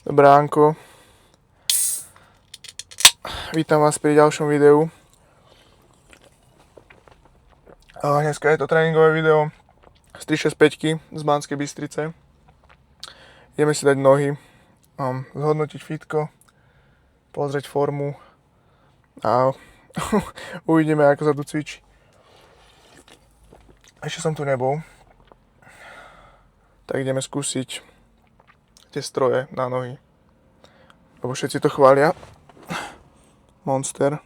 Dobránko. Vítam vás pri ďalšom videu. Dneska je to tréningové video z 365 z Banskej Bystrice. Ideme si dať nohy, zhodnotiť fitko, pozrieť formu a uvidíme, ako sa tu cvičí. Ešte som tu nebol, tak ideme skúsiť tie stroje na nohy, lebo všetci to chvália. Monster.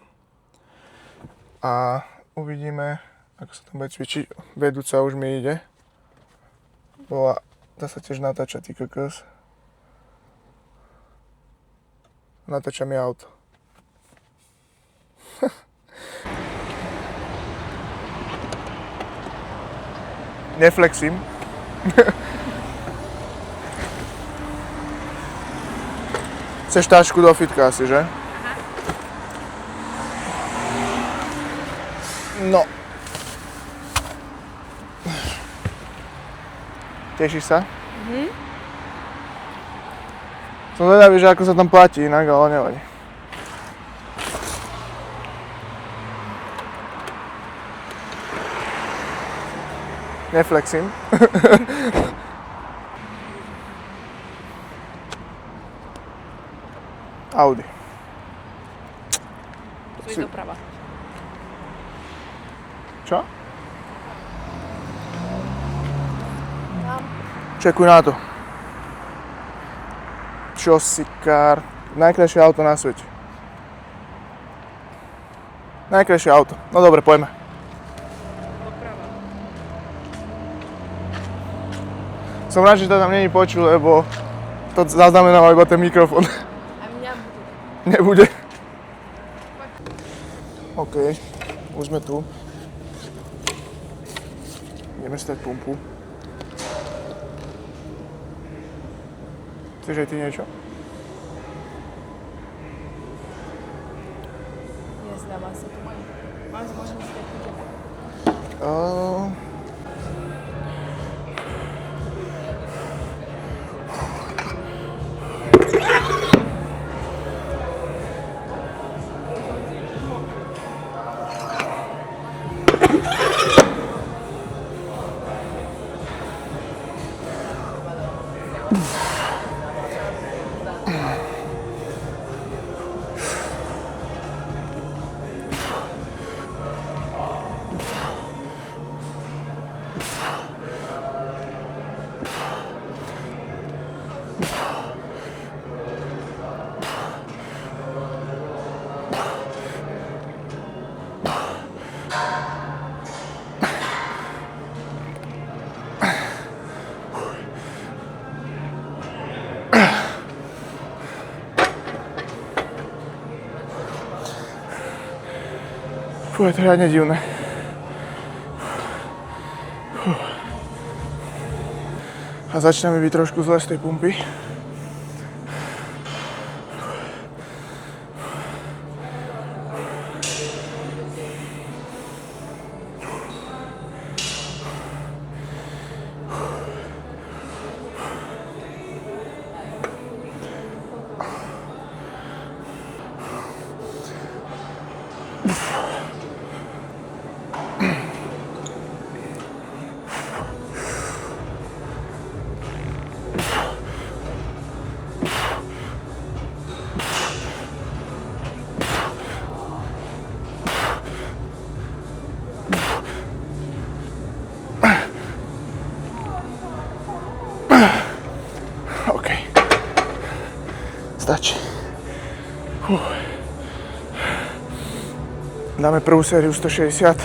A uvidíme, ako sa tam bude cvičiť. Vedúca už mi ide. Dá sa tiež natáčať, ty kokos. Natáča mi auto. Neflexím. Chceš tášku do fitka asi, že? Aha. No. Tešíš sa? Mhm. Som zvedavý, že ako sa tam platí inak, ale nevadí. Neflexím. Audi. Tu je doprava. Čo? Tam. Čekuj na to. Čo si kár? Najkrajšie auto na svete. Najkrajšie auto. No dobre, poďme. Doprava. Som rád, že to tam není počul, lebo to zaznamenal iba ten mikrofón. A mňa bude. Nebude. OK, už sme tu. Ideme stať pumpu. Chceš aj ty niečo? Nezdáva sa to. Môžem si tak vidieť. Fú, je to riadne divné. A začína mi byť trošku zle z tej pumpy. OK. Stačí. Dáme prvú sériu 160.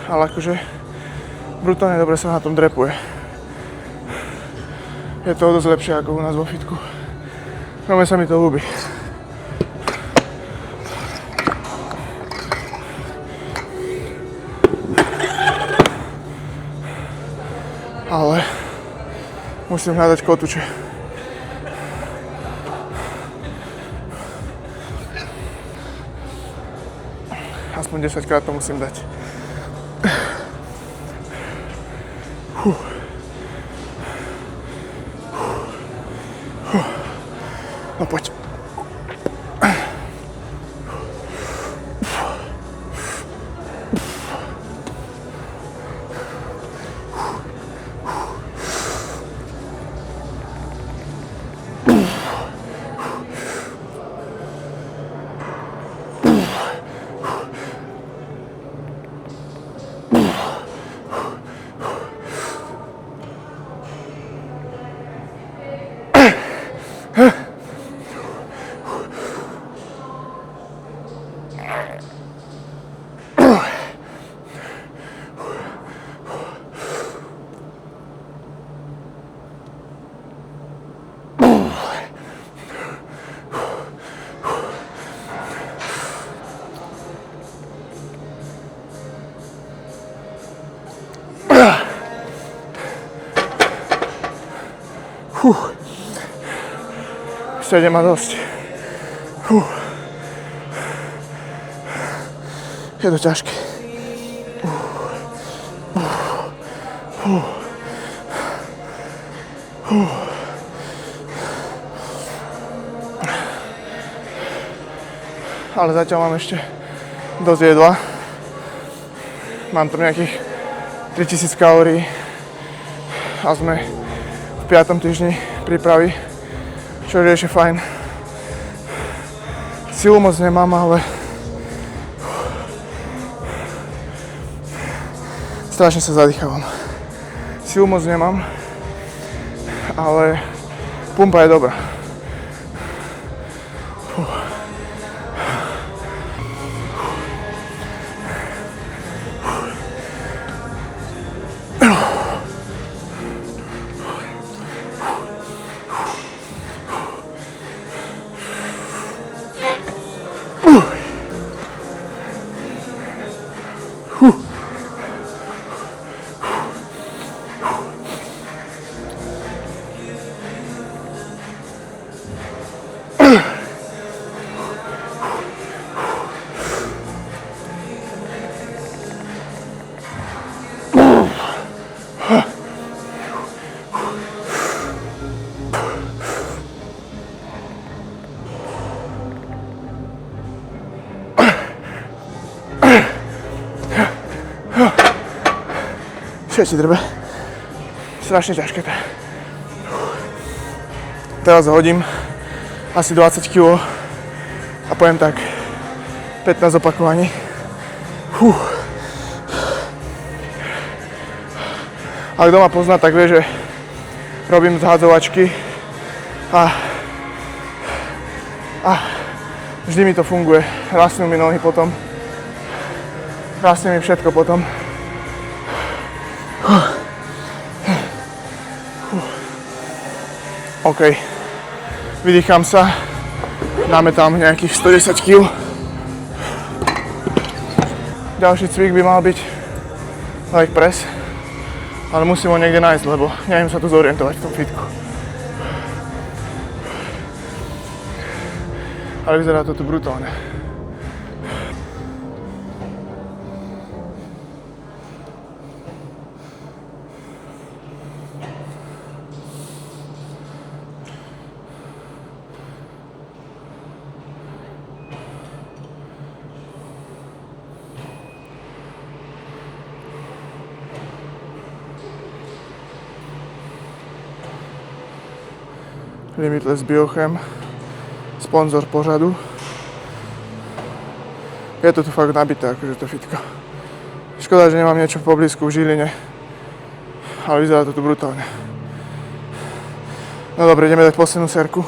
Ale akože brutálne dobre sa na tom drepuje. Je to dosť lepšie ako u nás vo fitku. Veľmi sa mi to ľúbi. Ale musím hľadať kotúče. Aspoň 10 krát to musím dať. No poď. Ešte ide ma dosť. Je to ťažké. Ale zatiaľ mám ešte dosť jedla. Mám tam nejakých 3000 kalórií a sme v 5. týždni prípravy, čo je ešte fajn. Silu moc nemám, ale strašne sa zadýchavam. Silu moc nemám, ale pumpa je dobrá. Všetci drbe. Strašne ťažké to je. Teraz hodím asi 20 kg a poviem tak 15 opakovaní. A kto ma pozná, tak vie, že robím zhádzovačky a vždy mi to funguje. Rastnú mi nohy potom. Rastne mi všetko potom. OK, vydýcham sa, dáme tam nejakých 110 kg. Ďalší cvik by mal byť leg press, ale musím ho niekde nájsť, lebo neviem sa tu zorientovať v tom fitku. Ale vyzerá to tu brutálne. Limitless Biochem, sponzor pořadu. Je to tu fakt nabité, akože to fitko. Škoda, že nemám niečo v poblízku v Žiline, ale vyzerá to tu brutálne. No dobre, ideme dať poslednú serku.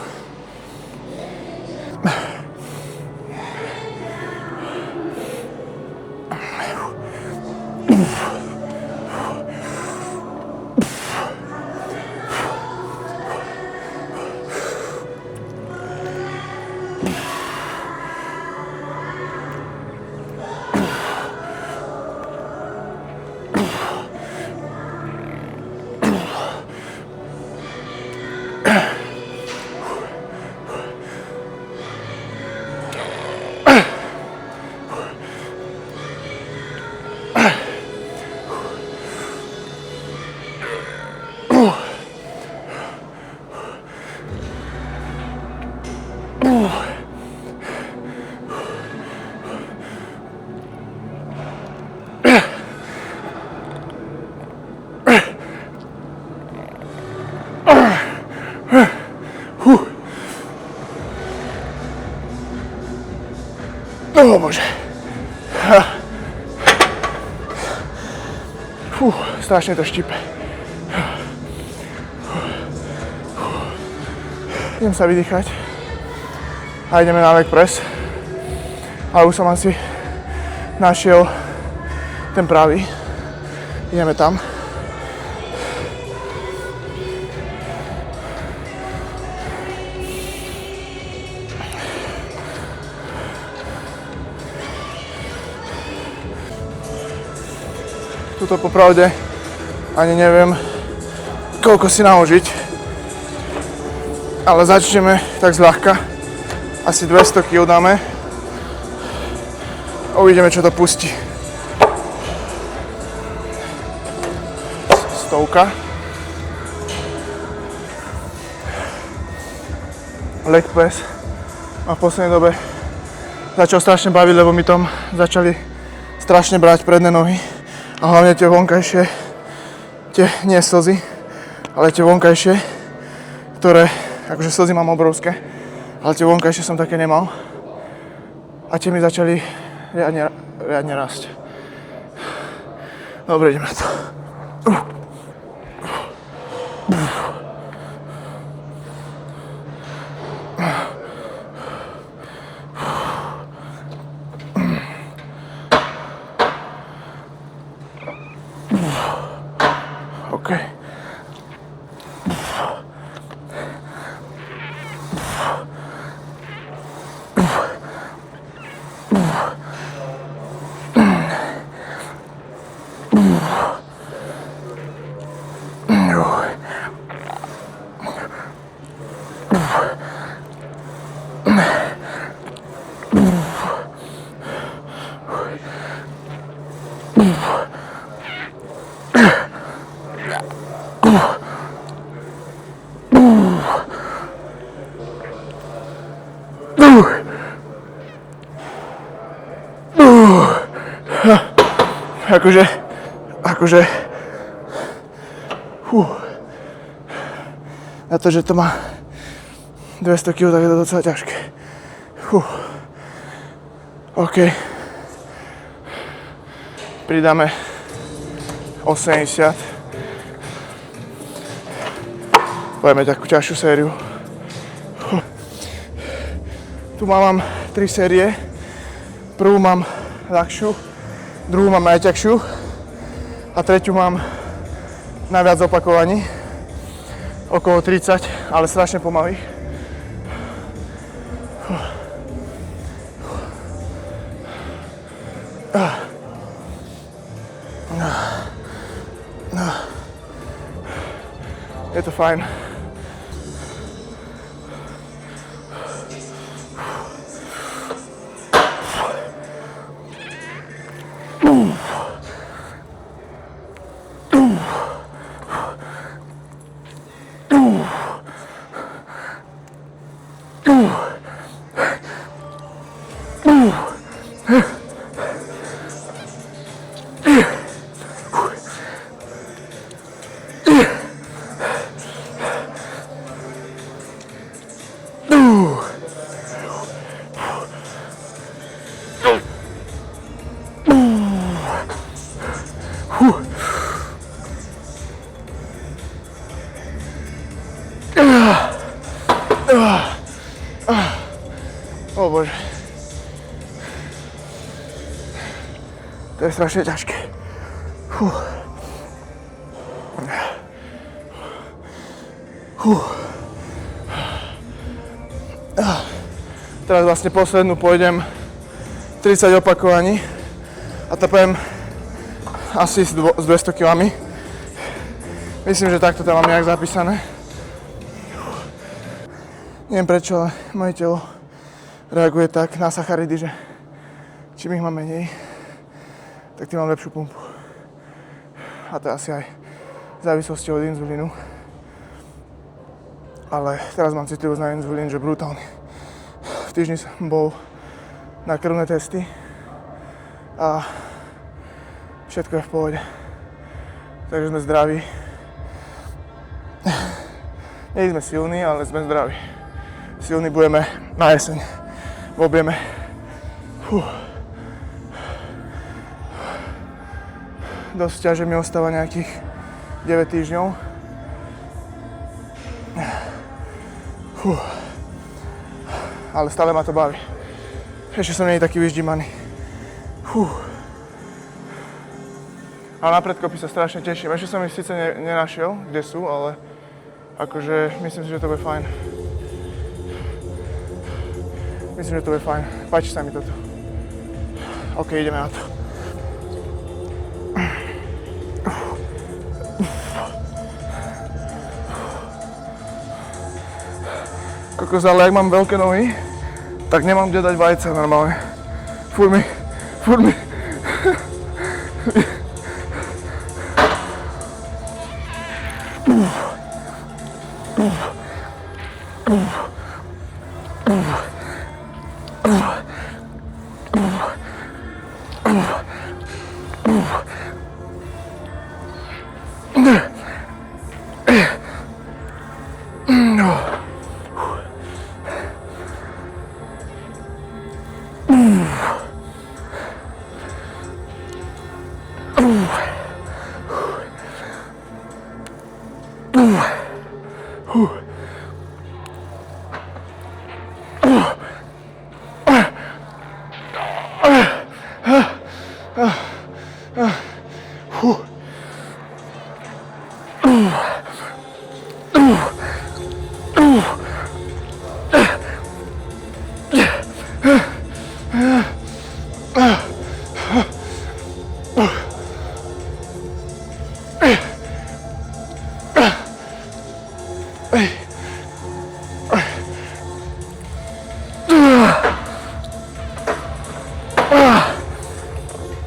strašne to štípe. Idem sa vydýchať a ideme na leg press. Ale už som asi našiel ten pravý. Ideme tam. Tuto popravde ani neviem, koľko si naložiť, ale začneme tak zľahka. Asi 200 kg dáme a uvidíme, čo to pustí. 100. Leg press ma v poslednej dobe začal strašne baviť, lebo mi tam začali strašne brať predné nohy. A hlavne tie vonkajšie, nie slzy, ale tie vonkajšie, ktoré, akože slzy mám obrovské, ale tie vonkajšie som také nemal. A tie mi začali riadne rásť. Dobre, ideme na to. OK. Akože, na to, že to má 200 kg, tak je to docela ťažké. OK. Pridáme 80. Pojeme takú ťažšiu sériu. Tu mám 3 série. Prvú mám ľahšiu, druhú mám najťažšiu a tretiu mám najviac opakovaní. Okolo 30, ale strašne pomaly. Je to fajn. O Bože. To je strašne ťažké. Teraz vlastne poslednú pôjdem 30 opakovaní a to poviem asi s 200 kg. Myslím, že takto to mám nejak zapísané. Neviem prečo, ale moje telo reaguje tak na sacharidy, že čím ich mám menej, tak tým mám lepšiu pumpu. A to je asi aj v závislosti od inzulínu. Ale teraz mám citlivosť na inzulín, že brutálny. V týždni som bol na krvné testy a všetko je v pohode. Takže sme zdraví. Nie sme silní, ale sme zdraví. Silní budeme na jeseň v objeme 2 dosť ťažké mi ostáva nejakých 9 týždňov. Ale stále ma to baví. Ešte som nie je taký vyždímaný. Ale na predkopy sa strašne teším. Ešte som ich síce nenašiel, kde sú, ale akože myslím si, že to bude fajn. Myslím, že to bude fajn. Páči sa mi toto. OK, ideme na to. Kokos, ale ak mám veľké nohy, tak nemám kde dať vajce normálne. Furt mi.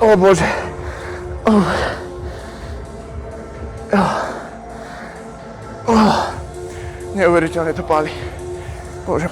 O Bože. Neuveriteľne to páli. Bože.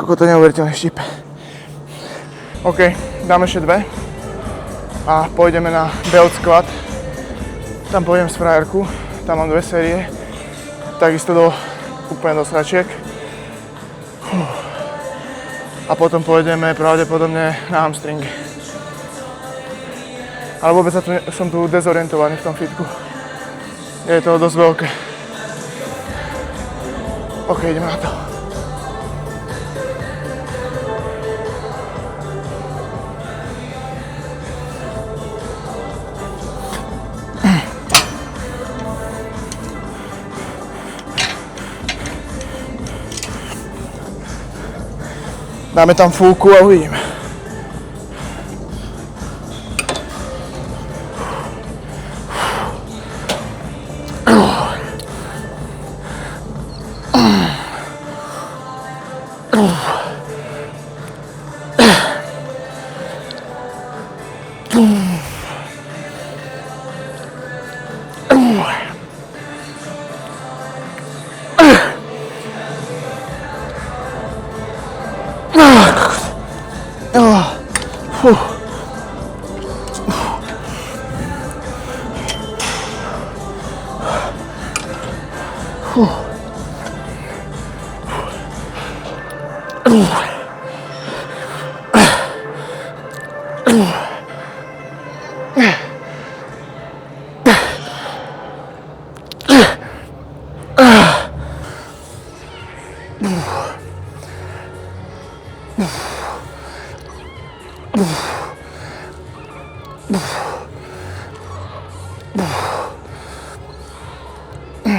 Koľko to neuveriteľne štípe. OK, dáme ešte dve a pôjdeme na belt squat. Tam pôjdem z frajerku, tam mám 2 série, takisto úplne do sračiek. A potom pôjdeme pravdepodobne na hamstringy. Ale vôbec som tu dezorientovaný v tom fitku. Je to dosť veľké. OK, ideme na to. Dáme tam fúku a uvidíme.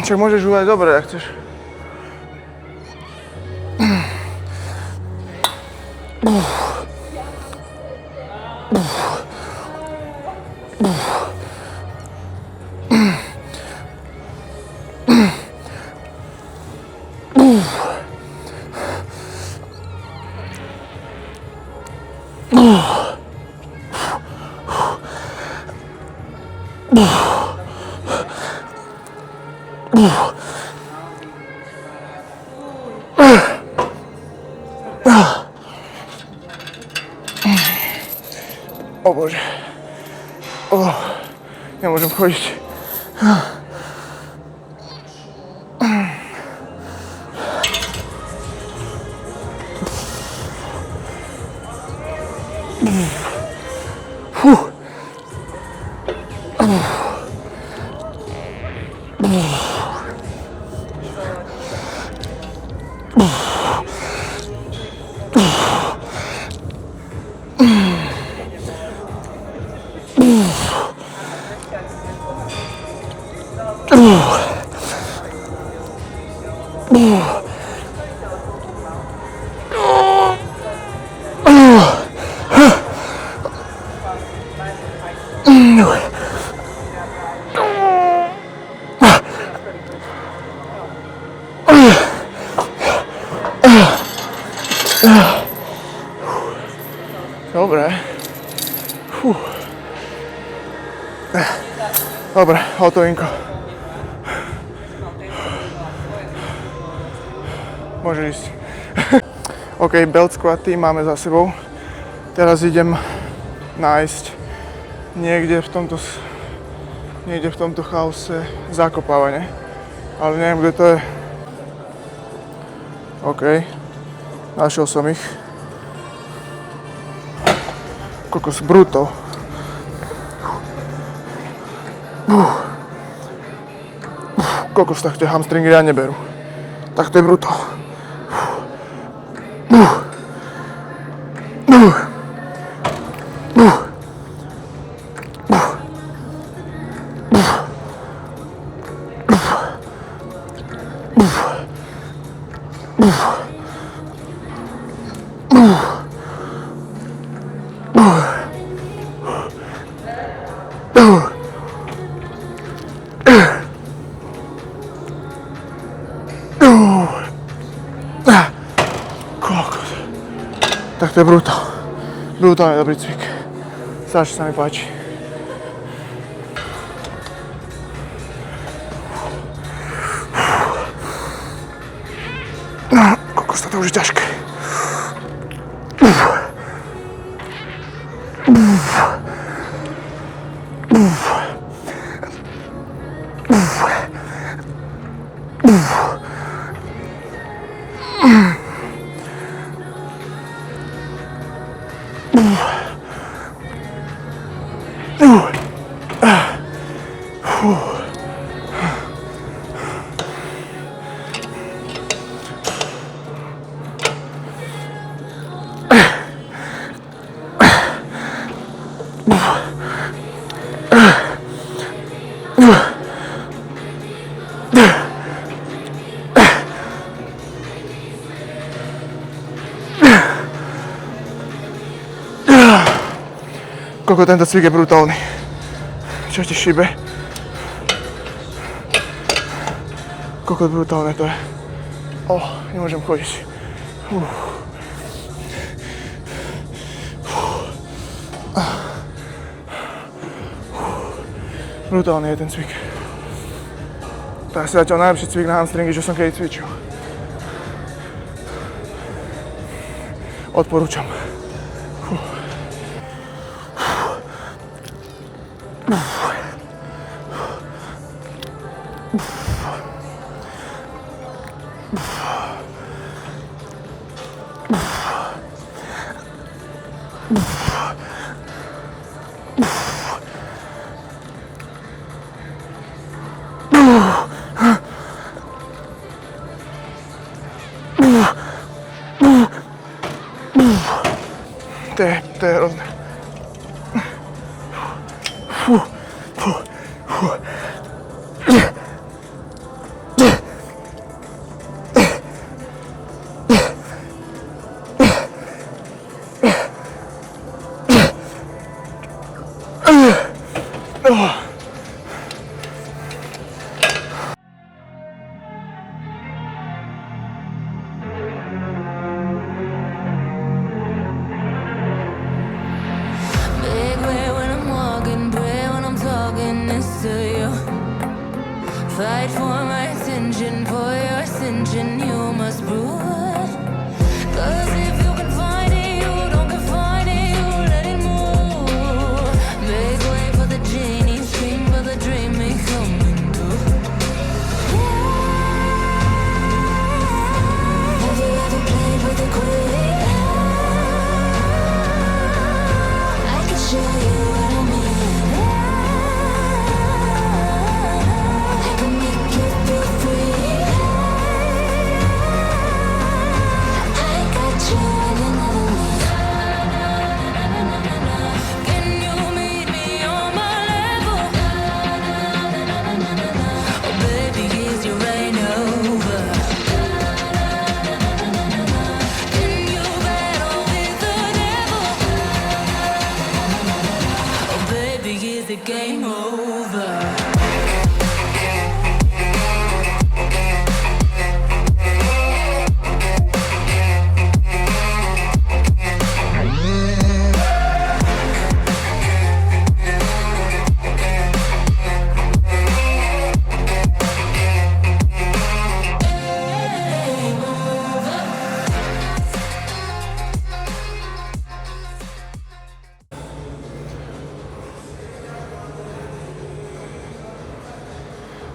Čo môžeš žúvať dobre, ak chceš. O Bože. Nemôžem chodiť. Dobre. Dobre, hotovinko. Môže ísť. OK, belt squaty máme za sebou. Teraz idem nájsť niekde v tomto chaose zakopávanie. Ale neviem, kde to je. OK, našiel som ich. Kokos, bruto. Kokos, tak tie hamstringy ja neberú. Tak to je bruto. Tak to je brutál. Brutálne dobrý cvik. Strašne sa mi páči. Kokos, to už je ťažké. Koľko tento cvik je brutálny. Čo ti šíbe? Koľko brutálne to je. Nemôžem chodiť. Brutálny je ten cvik. To je asi zatiaľ najlepší cvik na hamstringy, čo som kedy cvičil. Odporúčam. To je hrozné. you. Fight for my attention, for your ascension, you must brood. 'Cause if you can find it, you don't confine it, you let it move. Make way for the genie, scream for the dream, may coming through. Have you ever played with a queen? I can show you what I mean. I can make you feel free. I got you and another me. Can you meet me on my level? Oh baby, is your reign over? Can you battle with the devil? Oh baby, is the game over?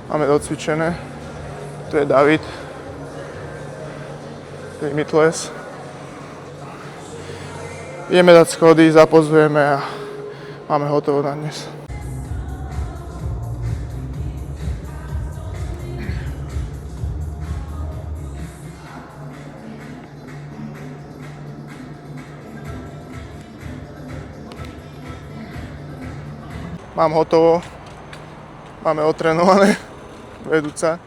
Máme docvičené. Tu je David. Limitless. Ideme dať schody, zapozujeme a máme hotovo na dnes. Mám hotovo. Máme otrénované. Vedúca.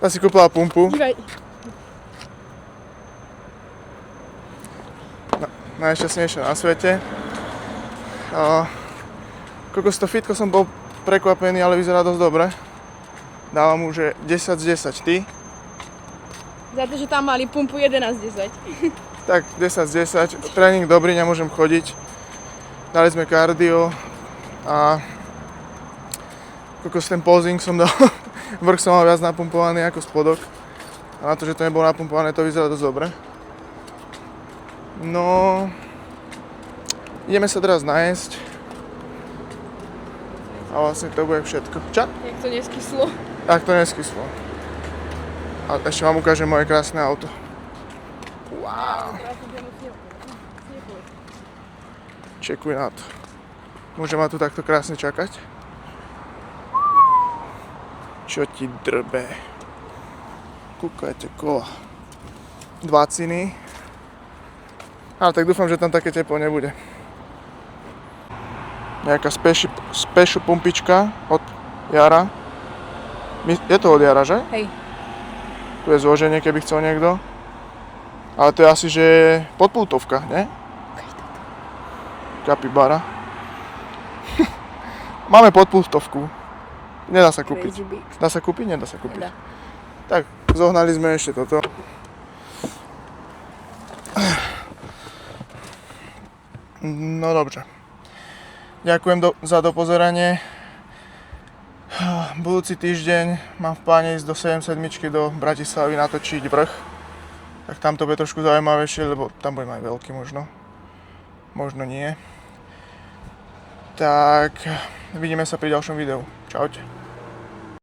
Tá si kúpila pumpu. Dívaj. Najšťastnejšie na svete. Kokos to fitko som bol prekvapený, ale vyzerá dosť dobre. Dávam mu, že 10 z 10. Ty? Za to, že tam mali pumpu 11 z 10. Tak 10 z 10. Tréning dobrý, nemôžem chodiť. Dali sme kardio a kokos ten posing som dal. Vrch som mal viac napumpovaný ako spodok. A na to, že to nebolo napumpované, to vyzerá dosť dobre. No, ideme sa teraz najesť. A vlastne to bude všetko. Čo? Jak to neskyslo. Tak to neskyslo. A ešte vám ukážem moje krásne auto. Wow. Čekuj na to. Môže ma tu takto krásne čakať? Čo ti drbe? Kúkajte kola. 2 ciny. Ale tak dúfam, že tam také teplo nebude. Nejaká special pumpička od Jara. Je to od Jara, že? Hej. Tu je zloženie, keby chcel niekto. Ale to je asi, že podpultovka, ne? Kapibara. Máme podpultovku. Nedá sa kúpiť. Dá sa kúpiť? Nedá sa kúpiť. Nedá. Tak, zohnali sme ešte toto. No dobře. Ďakujem za dopozeranie. Budúci týždeň mám v pláne ísť do 77 do Bratislavy natočiť vrch. Tak tam to bude trošku zaujímavejšie, lebo tam budem aj veľký možno. Možno nie. Tak vidíme sa pri ďalšom videu. Čaute.